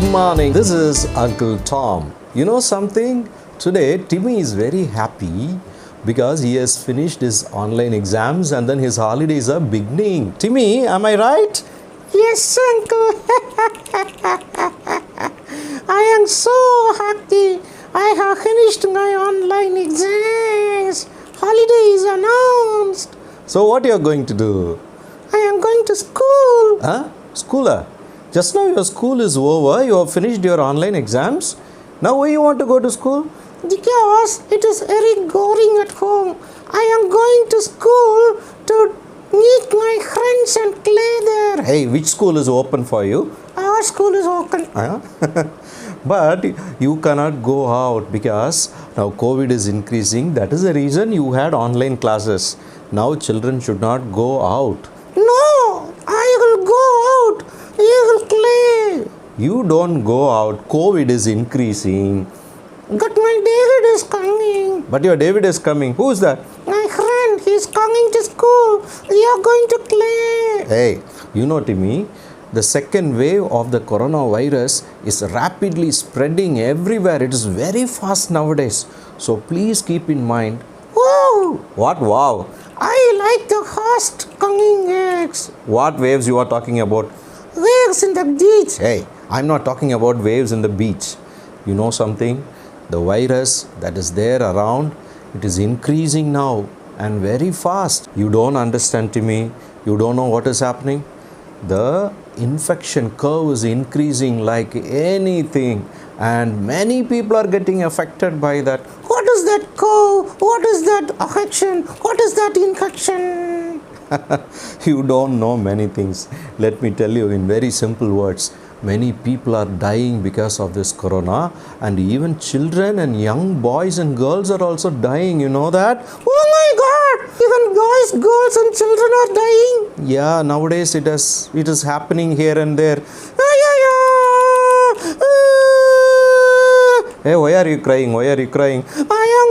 morning. This is Uncle Tom. You know something? Today, Timmy is very happy because he has finished his online exams and then his holidays are beginning. Timmy, am I right? Yes, uncle. I am so happy. I have finished my online exams. Holiday is announced. So what you are going to do? I am going to school. Huh? School? Just now your school is over. You have finished your online exams. Now where you want to go to school? Because it is very boring at home. I am going to school to meet my friends and play there. Hey, which school is open for you? Our school is open. But you cannot go out because now COVID is increasing. That is the reason you had online classes. Now children should not go out. No, I will go out. You will play. You don't go out. COVID is increasing. But my David is coming. But your David is coming. Who is that? My friend, he is coming to school. We are going to play. Hey, you know, Timmy, the second wave of the coronavirus is rapidly spreading everywhere. It is very fast nowadays. So please keep in mind. Wow! What wow? I like the fast coming waves. What waves you are talking about? Waves in the beach. Hey, I'm not talking about waves in the beach. You know something? The virus that is there around, it is increasing now and very fast. You don't understand, Timmy. You don't know what is happening. The infection curve is increasing like anything and many people are getting affected by that. What is that curve? What is that affection? What is that infection? You don't know many things. Let me tell you in very simple words. Many people are dying because of this corona, and even children and young boys and girls are also dying. You know that? Oh my God! Even boys, girls and children are dying. Yeah, nowadays it is happening here and there. Hey, why are you crying? Why are you crying? I am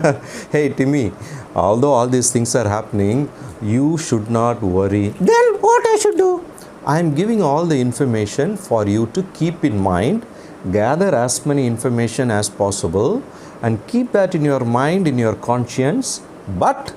worried. Hey, Timmy, although all these things are happening, you should not worry. Then what I should do? I am giving all the information for you to keep in mind. Gather as many information as possible and keep that in your mind, in your conscience. But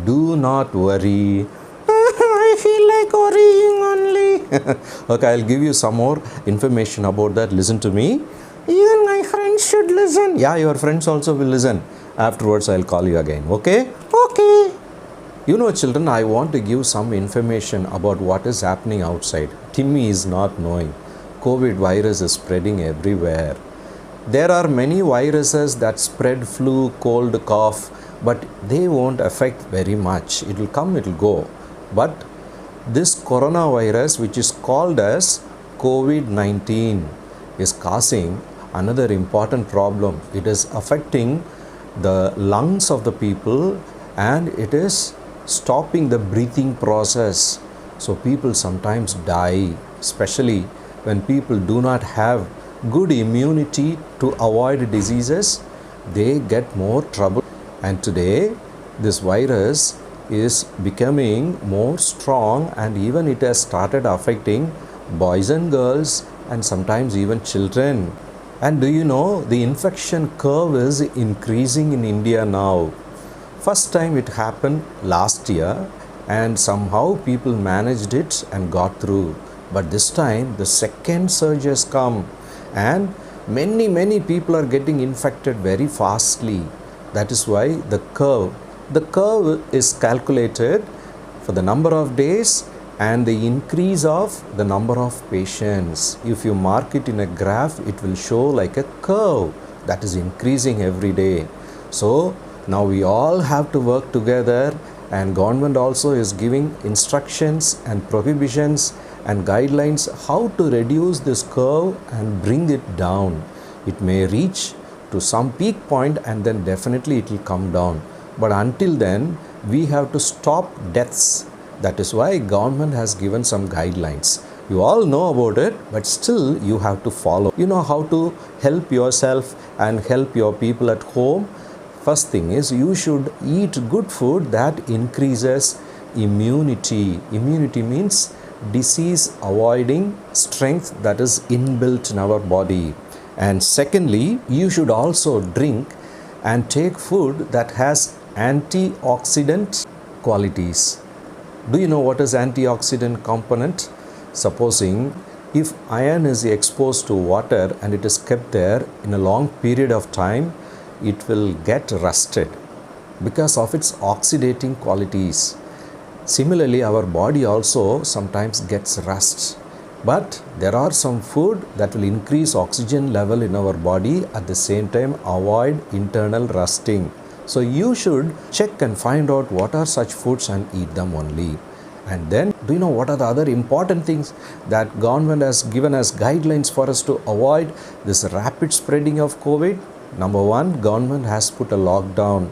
do not worry. I feel like worrying only. Okay, I'll give you some more information about that. Listen to me. Even my friends should listen. Yeah, your friends also will listen. Afterwards, I'll call you again. Okay? Okay. You know, children, I want to give some information about what is happening outside. Timmy is not knowing. COVID virus is spreading everywhere. There are many viruses that spread flu, cold, cough, but they won't affect very much. It will come, it will go. But this coronavirus, which is called as COVID-19, is causing another important problem. It is affecting the lungs of the people and it is stopping the breathing process. So people sometimes die, especially when people do not have good immunity to avoid diseases. They get more trouble. And today this virus is becoming more strong and even it has started affecting boys and girls and sometimes even children. And do you know, the infection curve is increasing in India now. First time it happened last year and somehow people managed it and got through. But this time the second surge has come and many people are getting infected very fastly. That is why the curve is calculated for the number of days and the increase of the number of patients. If you mark it in a graph, it will show like a curve that is increasing every day. So now we all have to work together, and government also is giving instructions and prohibitions and guidelines how to reduce this curve and bring it down. It may reach to some peak point and then definitely it will come down. But until then, we have to stop deaths. That is why government has given some guidelines. You all know about it, but still you have to follow. You know how to help yourself and help your people at home. First thing is you should eat good food that increases immunity. Immunity means disease avoiding strength that is inbuilt in our body. And secondly, you should also drink and take food that has antioxidant qualities. Do you know what is antioxidant component? Supposing if iron is exposed to water and it is kept there in a long period of time, it will get rusted because of its oxidating qualities. Similarly, our body also sometimes gets rust. But there are some food that will increase oxygen level in our body, at the same time avoid internal rusting. So you should check and find out what are such foods and eat them only. And then, do you know what are the other important things that government has given us guidelines for us to avoid this rapid spreading of COVID? Number one, government has put a lockdown.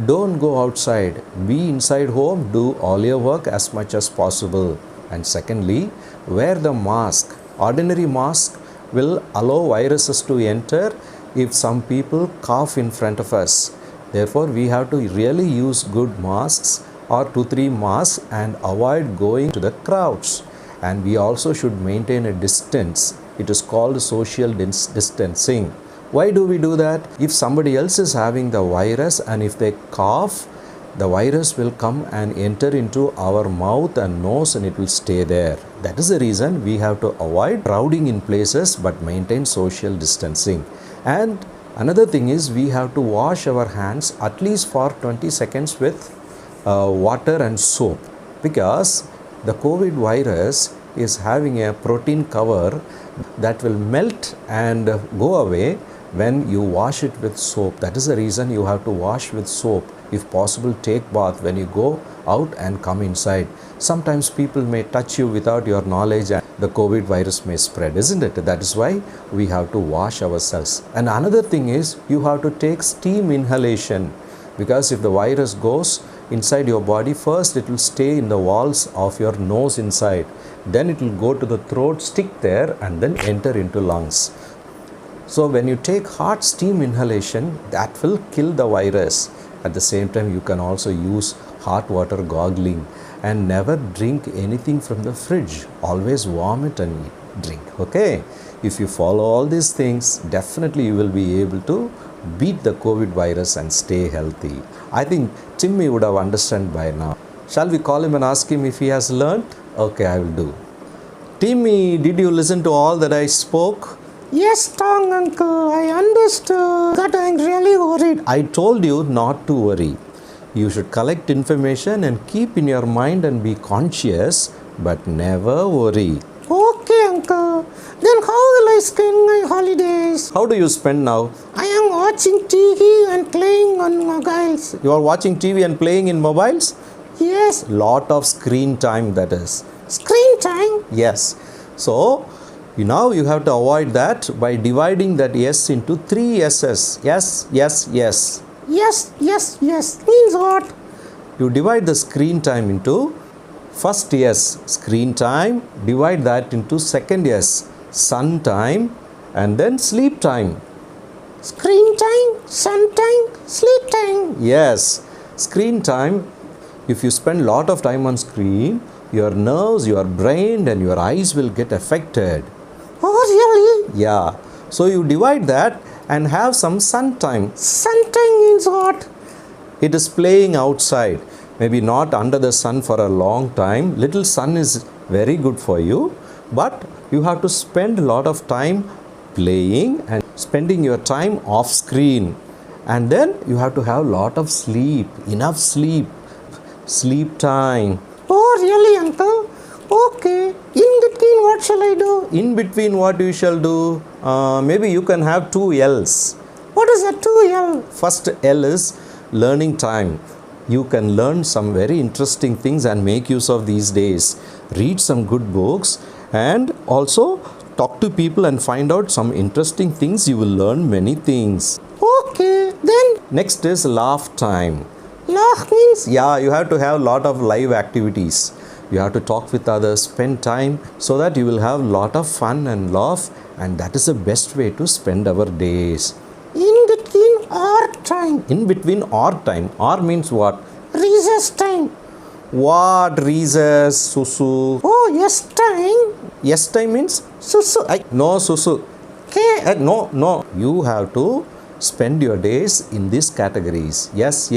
Don't go outside. Be inside home. Do all your work as much as possible. And secondly, wear the mask. Ordinary mask will allow viruses to enter if some people cough in front of us. Therefore, we have to really use good masks or 2-3 masks and avoid going to the crowds. And we also should maintain a distance. It is called social distancing. Why do we do that? If somebody else is having the virus and if they cough, the virus will come and enter into our mouth and nose and it will stay there. That is the reason we have to avoid crowding in places but maintain social distancing. And another thing is we have to wash our hands at least for 20 seconds with water and soap, because the COVID virus is having a protein cover that will melt and go away when you wash it with soap. That is the reason you have to wash with soap. If possible, take bath when you go out and come inside. Sometimes people may touch you without your knowledge and the COVID virus may spread, isn't it? That is why we have to wash ourselves. And another thing is you have to take steam inhalation, because if the virus goes inside your body, first it will stay in the walls of your nose inside, then it will go to the throat, stick there and then enter into lungs. So when you take hot steam inhalation, that will kill the virus. At the same time, you can also use hot water gargling, and never drink anything from the fridge. Always warm it and drink. Okay? If you follow all these things, definitely you will be able to beat the COVID virus and stay healthy. I think Timmy would have understood by now. Shall we call him and ask him if he has learned? Okay, I will do. Timmy, did you listen to all that I spoke? Yes, Tong uncle, I understood, but I'm really worried. I told you not to worry. You should collect information and keep in your mind and be conscious, but never worry. Okay, uncle. Then how will I spend my holidays? How do you spend now? I am watching TV and playing on mobiles. You are watching TV and playing in mobiles? Yes. Lot of screen time, that is. Screen time? Yes. So, now you have to avoid that by dividing that yes into 3 S's. Yes, yes, yes. Yes, yes, yes. Means what? You divide the screen time into first yes, screen time. Divide that into second yes, sun time, and then sleep time. Screen time, sun time, sleep time. Yes. Screen time, if you spend lot of time on screen, your nerves, your brain and your eyes will get affected. Oh, really? Yeah. So you divide that and have some sun time. Sun time means what? It is playing outside. Maybe not under the sun for a long time. Little sun is very good for you. But you have to spend a lot of time playing and spending your time off screen. And then you have to have a lot of sleep. Enough sleep. Sleep time. Oh, really, uncle? Okay. In between, what shall I do? In between, what you shall do? Maybe you can have 2 L's. What is a 2L? First L is learning time. You can learn some very interesting things and make use of these days. Read some good books and also talk to people and find out some interesting things. You will learn many things. Okay, then? Next is laugh time. Laugh means? Yeah, you have to have a lot of live activities. You have to talk with others, spend time so that you will have a lot of fun and laugh, and that is the best way to spend our days. In between or time? In between or time. Or means what? Recess time. What recess, Susu? Oh, yes, time. Yes time means? Susu. No, Susu. Okay. No. You have to spend your days in these categories. Yes,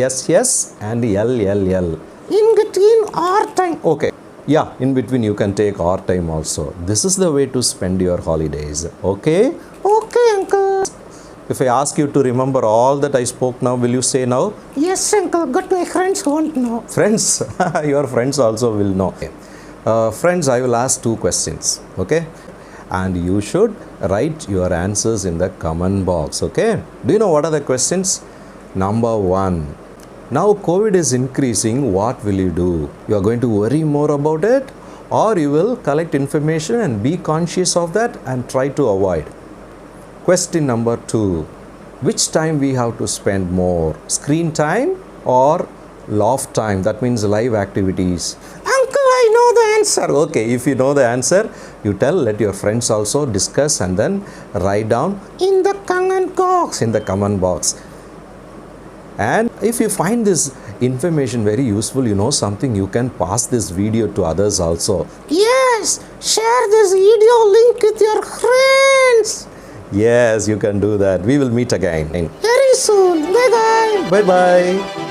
and L. In between our time. Okay. Yeah, in between you can take our time also. This is the way to spend your holidays. Okay? Okay, uncle. If I ask you to remember all that I spoke now, will you say now? Yes, uncle. But my friends won't know. Friends, your friends also will know. Friends, I will ask 2 questions. Okay? And you should write your answers in the comment box. Okay? Do you know what are the questions? Number 1. Now COVID is increasing, what will you do? You are going to worry more about it, or you will collect information and be conscious of that and try to avoid. Question number 2. Which time we have to spend more? Screen time or loft time? That means live activities. Uncle, I know the answer. Okay, if you know the answer, you tell, let your friends also discuss and then write down In the comment box. in the comment box. And if you find this information very useful, you know something, you can pass this video to others also. Yes, share this video link with your friends. Yes, you can do that. We will meet again. Very soon. Bye bye. Bye bye.